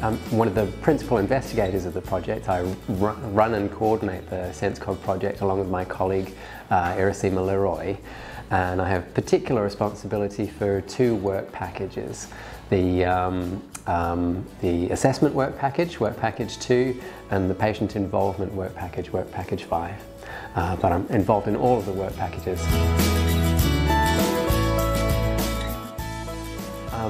I'm one of the principal investigators of the project. I run and coordinate the SENSE-Cog project along with my colleague Irasima Leroy, and I have particular responsibility for two work packages. The assessment work package 2, and the patient involvement work package 5. But I'm involved in all of the work packages.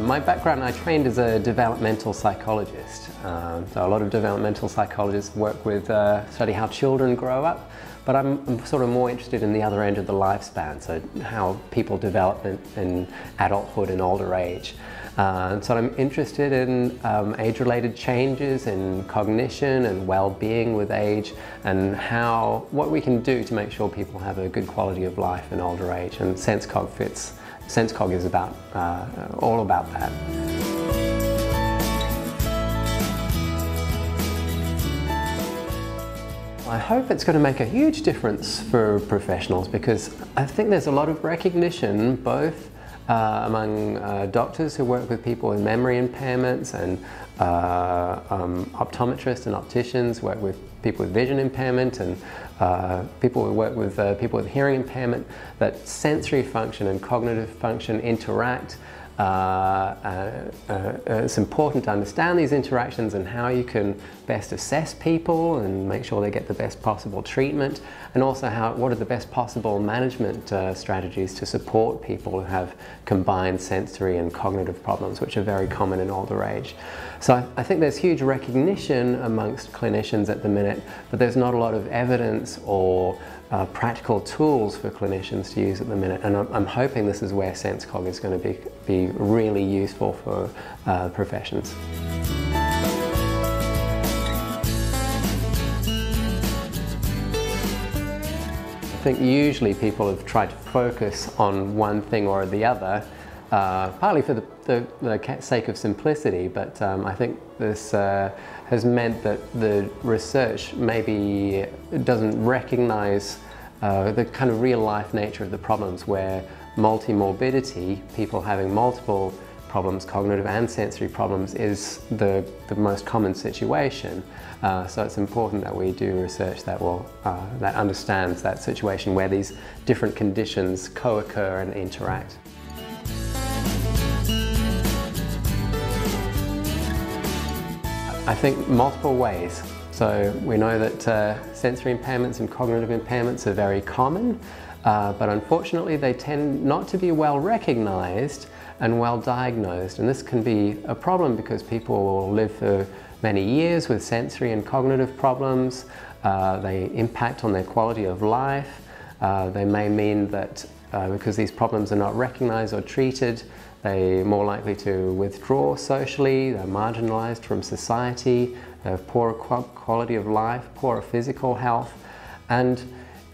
My background, I trained as a developmental psychologist. So a lot of developmental psychologists work with, study how children grow up, but I'm sort of more interested in the other end of the lifespan, so how people develop in adulthood and older age. And so I'm interested in age-related changes in cognition and well-being with age, and what we can do to make sure people have a good quality of life in older age, and SENSE-Cog fits. SENSE-Cog is all about that. I hope it's going to make a huge difference for professionals, because I think there's a lot of recognition both among doctors who work with people with memory impairments, and optometrists and opticians work with people with vision impairment, and people who work with people with hearing impairment, that sensory function and cognitive function interact. It's important to understand these interactions and how you can best assess people and make sure they get the best possible treatment, and also what are the best possible management strategies to support people who have combined sensory and cognitive problems, which are very common in older age. So I think there's huge recognition amongst clinicians at the minute, but there's not a lot of evidence or practical tools for clinicians to use at the minute, and I'm hoping this is where SENSE-Cog is going to be really useful for professions. I think usually people have tried to focus on one thing or the other, partly for the sake of simplicity, but I think this has meant that the research maybe doesn't recognize the kind of real-life nature of the problems, where multi-morbidity, people having multiple problems, cognitive and sensory problems, is the most common situation. So it's important that we do research that understands that situation where these different conditions co-occur and interact. I think multiple ways. So we know that sensory impairments and cognitive impairments are very common, but unfortunately they tend not to be well recognized and well diagnosed. And this can be a problem because people will live for many years with sensory and cognitive problems. They impact on their quality of life. They may mean that because these problems are not recognized or treated, they're more likely to withdraw socially, they're marginalized from society, they have poorer quality of life, poorer physical health. And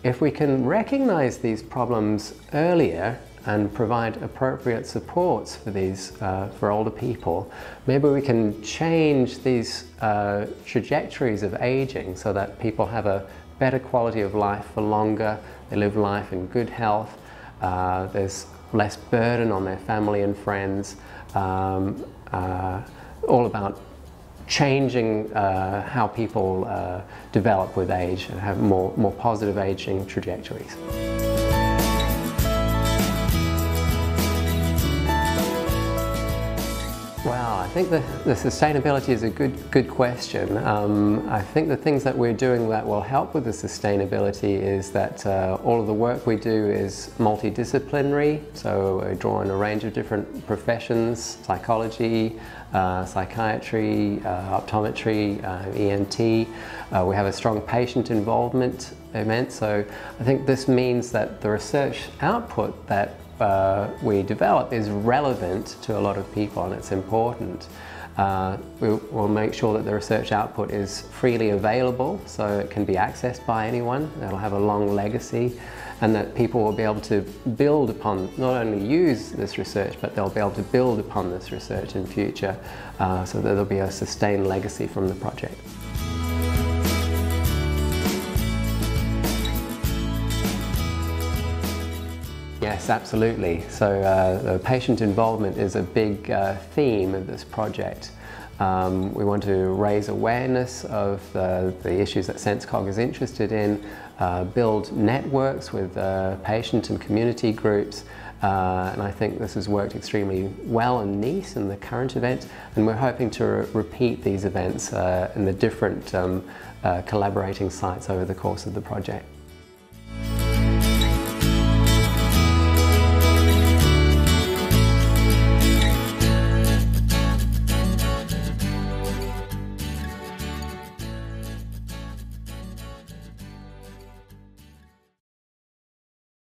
if we can recognize these problems earlier and provide appropriate supports for these, for older people, maybe we can change these trajectories of aging so that people have a better quality of life for longer, they live life in good health, there's less burden on their family and friends, all about changing how people develop with age and have more positive aging trajectories. Well, I think the sustainability is a good question. I think the things that we're doing that will help with the sustainability is that all of the work we do is multidisciplinary, so we draw on a range of different professions: psychology, psychiatry, optometry, ENT. We have a strong patient involvement element, so I think this means that the research output that we develop is relevant to a lot of people, and it's important. We'll make sure that the research output is freely available, so it can be accessed by anyone. It'll have a long legacy, and that people will be able to build upon, not only use this research, but they'll be able to build upon this research in future, so that there'll be a sustained legacy from the project. Yes, absolutely. So the patient involvement is a big theme of this project. We want to raise awareness of the issues that SENSE-Cog is interested in, build networks with patient and community groups, and I think this has worked extremely well in Nice in the current event, and we're hoping to repeat these events in the different collaborating sites over the course of the project.